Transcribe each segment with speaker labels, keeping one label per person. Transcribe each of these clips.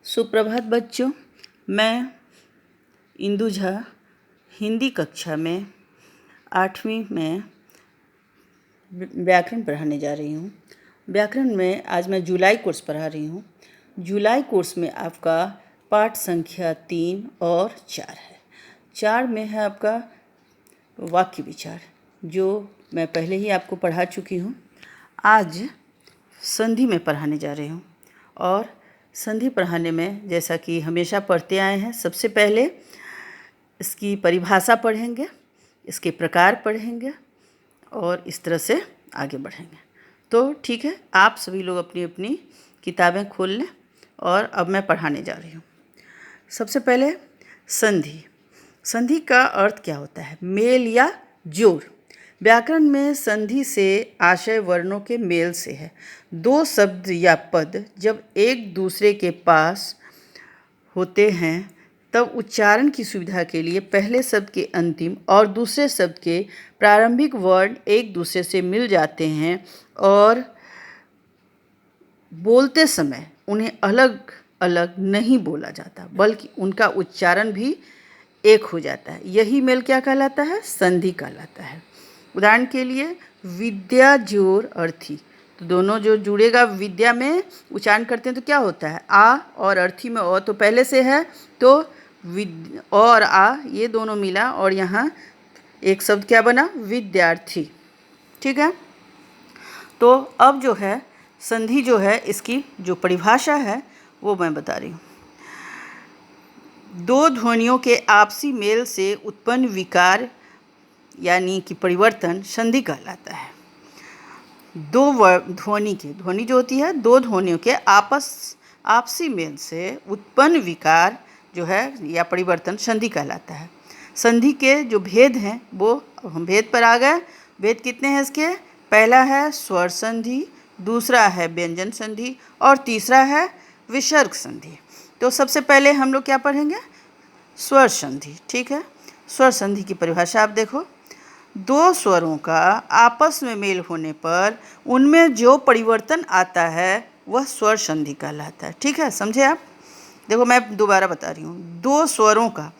Speaker 1: सुप्रभात बच्चों, मैं इंदु झा हिंदी कक्षा में 8वीं में व्याकरण पढ़ाने जा रही हूँ। व्याकरण में आज मैं जुलाई कोर्स पढ़ा रही हूँ। जुलाई कोर्स में आपका पाठ संख्या 3 और 4 है। 4 में है आपका वाक्य विचार, जो मैं पहले ही आपको पढ़ा चुकी हूँ। आज संधि में पढ़ाने जा रही हूँ और संधि पढ़ाने में जैसा कि हमेशा पढ़ते आए हैं, सबसे पहले इसकी परिभाषा पढ़ेंगे, इसके प्रकार पढ़ेंगे और इस तरह से आगे बढ़ेंगे। तो ठीक है, आप सभी लोग अपनी अपनी किताबें खोल लें और अब मैं पढ़ाने जा रही हूँ। सबसे पहले संधि। संधि का अर्थ क्या होता है? मेल या जोड़। व्याकरण में संधि से आशय वर्णों के मेल से है। दो शब्द या पद जब एक दूसरे के पास होते हैं तब उच्चारण की सुविधा के लिए पहले शब्द के अंतिम और दूसरे शब्द के प्रारंभिक वर्ण एक दूसरे से मिल जाते हैं और बोलते समय उन्हें अलग अलग नहीं बोला जाता, बल्कि उनका उच्चारण भी एक हो जाता है। यही मेल क्या कहलाता है? संधि कहलाता है। उदाहरण के लिए विद्या जोर अर्थी, तो दोनों जो जुड़ेगा विद्या में उच्चारण करते हैं तो क्या होता है? आ और अर्थी में ओ तो पहले से है, तो और आ ये दोनों मिला और यहाँ एक शब्द क्या बना? विद्यार्थी। ठीक है, तो अब जो है संधि जो है इसकी जो परिभाषा है वो मैं बता रही हूँ। दो ध्वनियों के आपसी मेल से उत्पन्न विकार यानी कि परिवर्तन संधि कहलाता है। दो ध्वनि जो होती है, दो ध्वनियों के आपसी मेल से उत्पन्न विकार जो है या परिवर्तन संधि कहलाता है। संधि के जो भेद हैं वो हम भेद पर आ गए। भेद कितने हैं इसके? पहला है स्वर संधि, दूसरा है व्यंजन संधि और तीसरा है विसर्ग संधि। तो सबसे पहले हम लोग क्या पढ़ेंगे? स्वर संधि। ठीक है, स्वर संधि की परिभाषा आप देखो। दो स्वरों का आपस में मेल होने पर उनमें जो परिवर्तन आता है वह स्वर संधि कहलाता है। ठीक है, समझे आप? देखो मैं दोबारा बता रही हूँ। दो स्वरों का,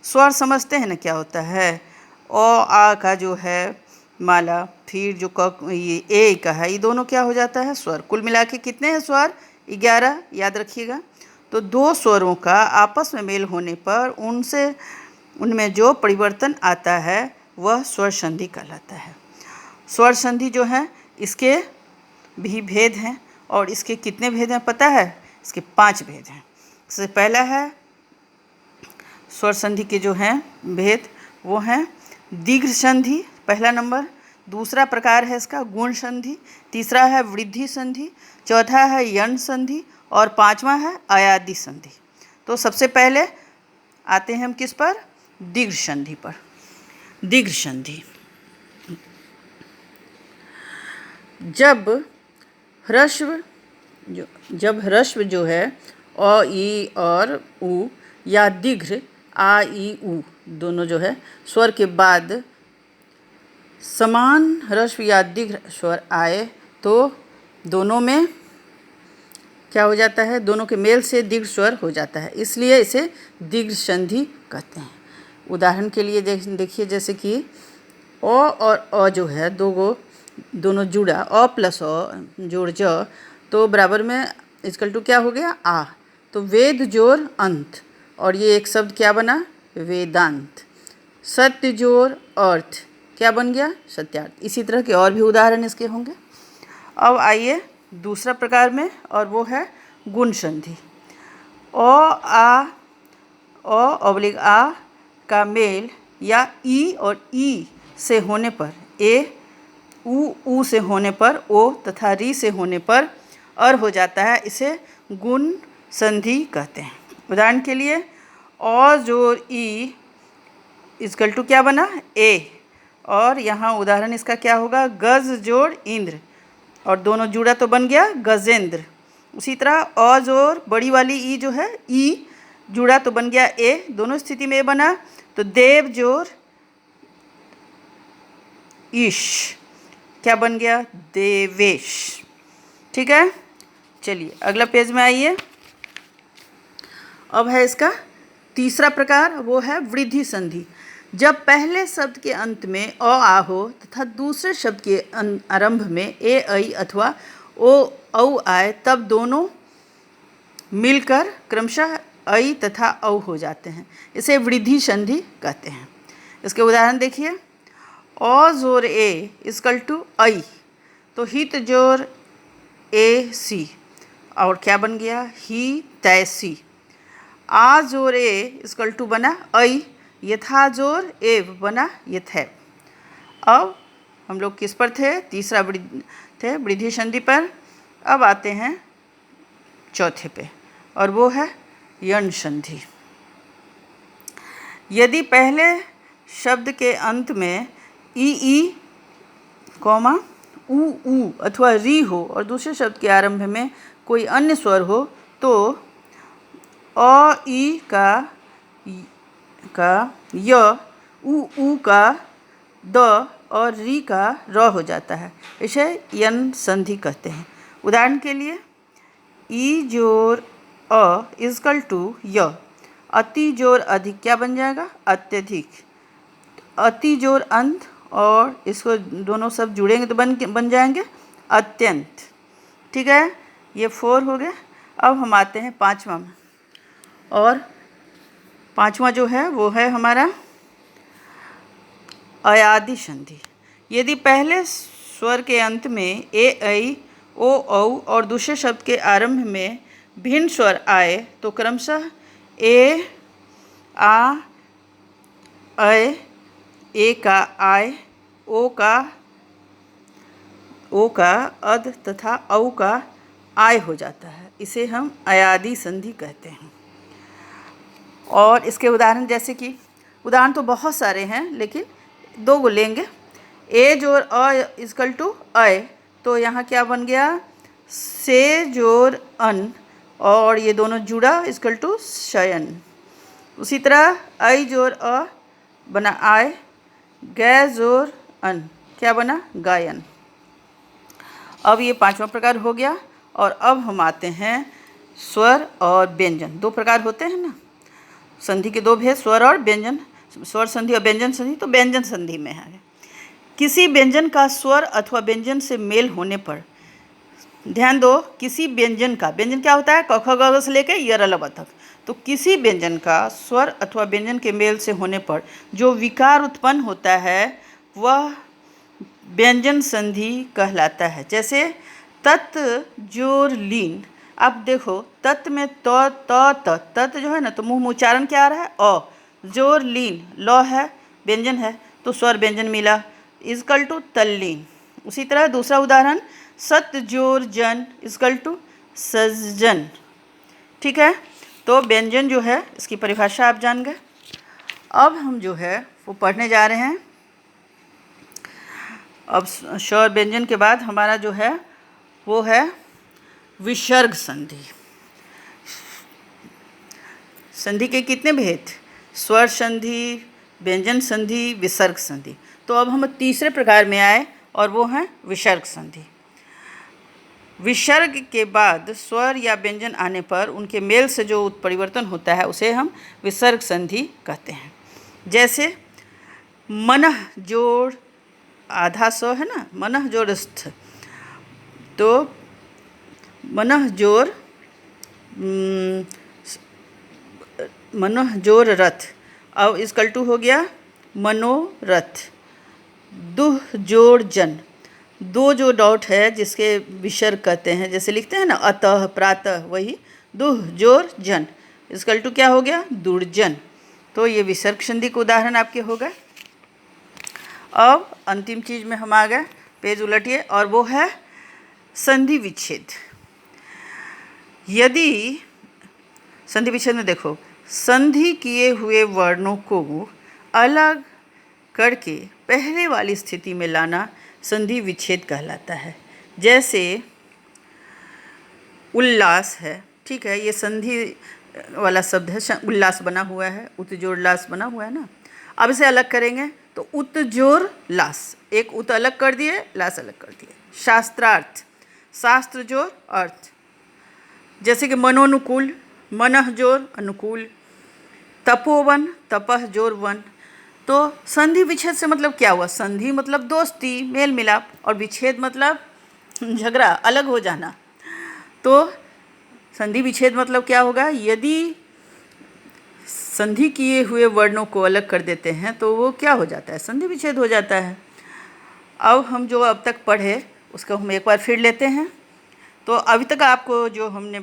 Speaker 1: स्वर समझते हैं ना क्या होता है? ओ आ का जो है माला, फिर जो ये ए का है, ये दोनों क्या हो जाता है? स्वर। कुल मिला के कितने हैं स्वर? 11, याद रखिएगा। तो दो स्वरों का आपस में मेल होने पर उनमें जो परिवर्तन आता है वह स्वर संधि कहलाता है। स्वर संधि जो है इसके भी भेद हैं और इसके कितने भेद हैं पता है? इसके 5 भेद हैं। सबसे पहला है स्वर संधि के जो हैं भेद वो हैं दीर्घ संधि, पहला नंबर। दूसरा प्रकार है इसका गुण संधि, तीसरा है वृद्धि संधि, चौथा है यण संधि और पांचवा है अयादि संधि। तो सबसे पहले आते हैं हम किस पर? दीर्घ संधि पर। दीर्घ संधि, जब ह्रस्व जो है अ ई और उ या दीर्घ आ ई उ दोनों जो है स्वर के बाद समान ह्रस्व या दीर्घ स्वर आए तो दोनों में क्या हो जाता है? दोनों के मेल से दीर्घ स्वर हो जाता है, इसलिए इसे दीर्घ संधि कहते हैं। उदाहरण के लिए देखिए, जैसे कि अ और अ जो है दोनों जुड़ा, अ प्लस अ जोड़ ज, तो बराबर में इक्वल टू क्या हो गया? आ। तो वेद जोड़ अंत और ये एक शब्द क्या बना? वेदांत। सत्य जोड़ अर्थ क्या बन गया? सत्यार्थ। इसी तरह के और भी उदाहरण इसके होंगे। अब आइए दूसरा प्रकार में, और वो है गुण संधि। अ का मेल या ई और ई से होने पर, ए उ से होने पर ओ तथा री से होने पर अर हो जाता है, इसे गुण संधि कहते हैं। उदाहरण के लिए अ जोड़ ई इक्वल टू क्या बना? ए, और यहाँ उदाहरण इसका क्या होगा? गज जोड़ इंद्र, और दोनों जुड़ा तो बन गया गजेंद्र। उसी तरह अ जोड़ बड़ी वाली ई जो है ई जुड़ा तो बन गया ए, दोनों स्थिति में ए बना, तो देव जोड़ ईश क्या बन गया? देवेश। ठीक है, चलिए अगला पेज में आइए। अब है इसका तीसरा प्रकार, वो है वृद्धि संधि। जब पहले शब्द के अंत में अ आ हो तथा दूसरे शब्द के आरंभ में ए ऐ अथवा ओ औ आए, तब दोनों मिलकर क्रमशः ऐ तथा औ हो जाते हैं। इसे वृद्धि संधि कहते हैं। इसके उदाहरण देखिए, अ जोर ए इक्वल टू ऐ, तो हित जोर ए सी, और क्या बन गया, ही तैसी। आ जोर ए इक्वल टू बना ऐ, यथा जोर ए बना यथैव। अब हम लोग किस पर थे, तीसरा थे वृद्धि संधि पर। अब आते हैं चौथे पे, और वो है यण संधि। यदि पहले शब्द के अंत में ई कॉमा ऊ अथवा री हो और दूसरे शब्द के आरंभ में कोई अन्य स्वर हो, तो अ ई का य, ऊ का द और री का र हो जाता है। इसे यण संधि कहते हैं। उदाहरण के लिए, ई जोर अ इक्वल टू य, अति जोर अधिक क्या बन जाएगा, अत्यधिक। अति जोर अंत और इसको दोनों सब जुड़ेंगे तो बन जाएंगे अत्यंत। ठीक है, ये 4 हो गया। अब हम आते हैं पांचवा में, और पांचवा जो है वो है हमारा अयादि संधि। यदि पहले स्वर के अंत में ए ऐ ओ औ और दूसरे शब्द के आरंभ में भिन्न स्वर आए, तो क्रमशः ए आ ऐ, ए का आय, ओ का अद तथा औ का आय हो जाता है। इसे हम अयादि संधि कहते हैं। और इसके उदाहरण जैसे कि, उदाहरण तो बहुत सारे हैं लेकिन 2 को लेंगे। ए जोर अ इक्वल टू अय, तो यहाँ क्या बन गया, से जोर अन, और ये दोनों जुड़ा इक्वल टू शयन। उसी तरह ऐ जोर अ बना आय, गै जोर अन क्या बना, गायन। अब ये पांचवा प्रकार हो गया। और अब हम आते हैं स्वर और व्यंजन। 2 प्रकार होते हैं ना, संधि के 2 भेद, स्वर और व्यंजन, स्वर संधि और व्यंजन संधि। तो व्यंजन संधि में है, किसी व्यंजन का स्वर अथवा व्यंजन से मेल होने पर, ध्यान दो, किसी व्यंजन का, व्यंजन क्या होता है, क ख ग घ से लेकर य र ल व तक। तो किसी व्यंजन का स्वर अथवा व्यंजन के मेल से होने पर जो विकार उत्पन्न होता है वह व्यंजन संधि कहलाता है। जैसे तत् जोर लीन, आप देखो तत् में तत् जो है ना, तो मुंह में उच्चारण क्या आ रहा है, अ। जोर लीन ल है, व्यंजन है, तो स्वर व्यंजन मिला, इक्वल टू तल्लीन। उसी तरह दूसरा उदाहरण, सत जोर जन इक्वल टू सज्जन। ठीक है, तो व्यंजन जो है इसकी परिभाषा आप जान गए। अब हम जो है वो पढ़ने जा रहे हैं। अब स्वर व्यंजन के बाद हमारा जो है वो है विसर्ग संधि। संधि के कितने भेद, स्वर संधि, व्यंजन संधि, विसर्ग संधि। तो अब हम तीसरे प्रकार में आए, और वो है विसर्ग संधि। विसर्ग के बाद स्वर या व्यंजन आने पर उनके मेल से जो उत्परिवर्तन होता है उसे हम विसर्ग संधि कहते हैं। जैसे मनः जोड़ आधा स है ना, मनः जोड़ स्थ, तो मनः जोड़ रथ, अब इक्वल टू हो गया मनोरथ। दुह जोड़ जन, 2 जो डॉट है जिसके विसर्ग कहते हैं, जैसे लिखते हैं ना अतः प्रातः, वही दुह जोड़ जन इक्वल टू क्या हो गया, दुर्जन। तो ये विसर्ग संधि के उदाहरण आपके हो गए। अब अंतिम चीज में हम आ गए, पेज उलटिए, और वो है संधि विच्छेद। यदि संधि विच्छेद में देखो, संधि किए हुए वर्णों को अलग करके पहले वाली स्थिति में लाना संधि विच्छेद कहलाता है। जैसे उल्लास है, ठीक है, ये संधि वाला शब्द है, उल्लास बना हुआ है, उत्जोड़ लास बना हुआ है ना। अब इसे अलग करेंगे तो उत्जोड़ लास, एक उत अलग कर दिए, लास अलग कर दिए। शास्त्रार्थ, शास्त्र जोड़ अर्थ, जैसे कि मनोनुकूल, मनः जोर अनुकूल, तपोवन तपह जोर वन। तो संधि विच्छेद से मतलब क्या हुआ? संधि मतलब दोस्ती, मेल मिलाप, और विच्छेद मतलब झगड़ा, अलग हो जाना। तो संधि विच्छेद मतलब क्या होगा? यदि संधि किए हुए वर्णों को अलग कर देते हैं तो वो क्या हो जाता है? संधि विच्छेद हो जाता है। अब हम जो अब तक पढ़े उसको हम एक बार फिर लेते हैं। तो अभी तक आपको जो हमने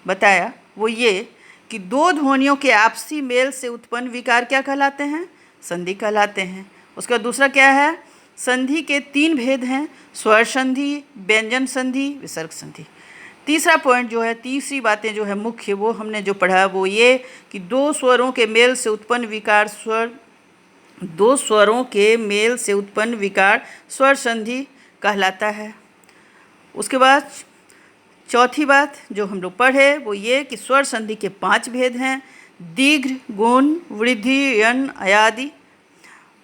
Speaker 1: बताया वो ये कि दो ध्वनियों के आपसी मेल से उत्पन्न विकार क्या कहलाते हैं? संधि कहलाते हैं। उसका दूसरा क्या है? संधि के 3 भेद हैं, स्वर संधि, व्यंजन संधि, विसर्ग संधि। तीसरा पॉइंट जो है, तीसरी बातें जो है मुख्य, वो हमने जो पढ़ा वो ये कि दो स्वरों के मेल से उत्पन्न विकार स्वर संधि कहलाता है। उसके बाद चौथी बात जो हम लोग पढ़े वो ये कि स्वर संधि के 5 भेद हैं, दीर्घ, गुण, वृद्धि, यण, अयादि।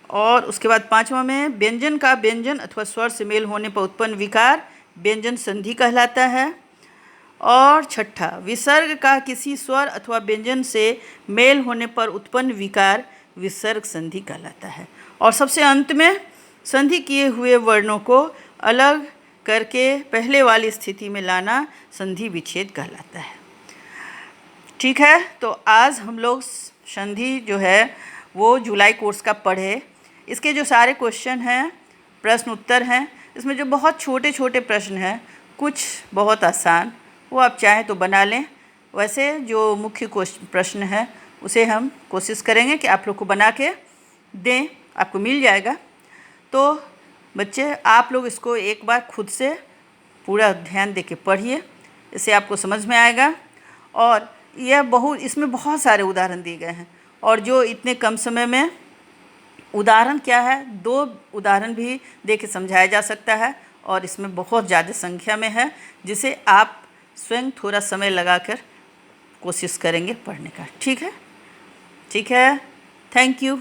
Speaker 1: और उसके बाद 5वां में व्यंजन का व्यंजन अथवा स्वर से मेल होने पर उत्पन्न विकार व्यंजन संधि कहलाता है। और छठा, विसर्ग का किसी स्वर अथवा व्यंजन से मेल होने पर उत्पन्न विकार विसर्ग संधि कहलाता है। और सबसे अंत में संधि किए हुए वर्णों को अलग करके पहले वाली स्थिति में लाना संधि विच्छेद कहलाता है। ठीक है, तो आज हम लोग संधि जो है वो जुलाई कोर्स का पढ़े। इसके जो सारे क्वेश्चन हैं, प्रश्न उत्तर हैं, इसमें जो बहुत छोटे छोटे प्रश्न हैं, कुछ बहुत आसान, वो आप चाहें तो बना लें। वैसे जो मुख्य प्रश्न है उसे हम कोशिश करेंगे कि आप लोग को बना के दें, आपको मिल जाएगा। तो बच्चे आप लोग इसको एक बार खुद से पूरा ध्यान दे के पढ़िए, इससे आपको समझ में आएगा। और इसमें बहुत सारे उदाहरण दिए गए हैं, और जो इतने कम समय में उदाहरण क्या है, 2 उदाहरण भी दे के समझाया जा सकता है, और इसमें बहुत ज़्यादा संख्या में है, जिसे आप स्वयं थोड़ा समय लगाकर कोशिश करेंगे पढ़ने का। ठीक है, थैंक यू।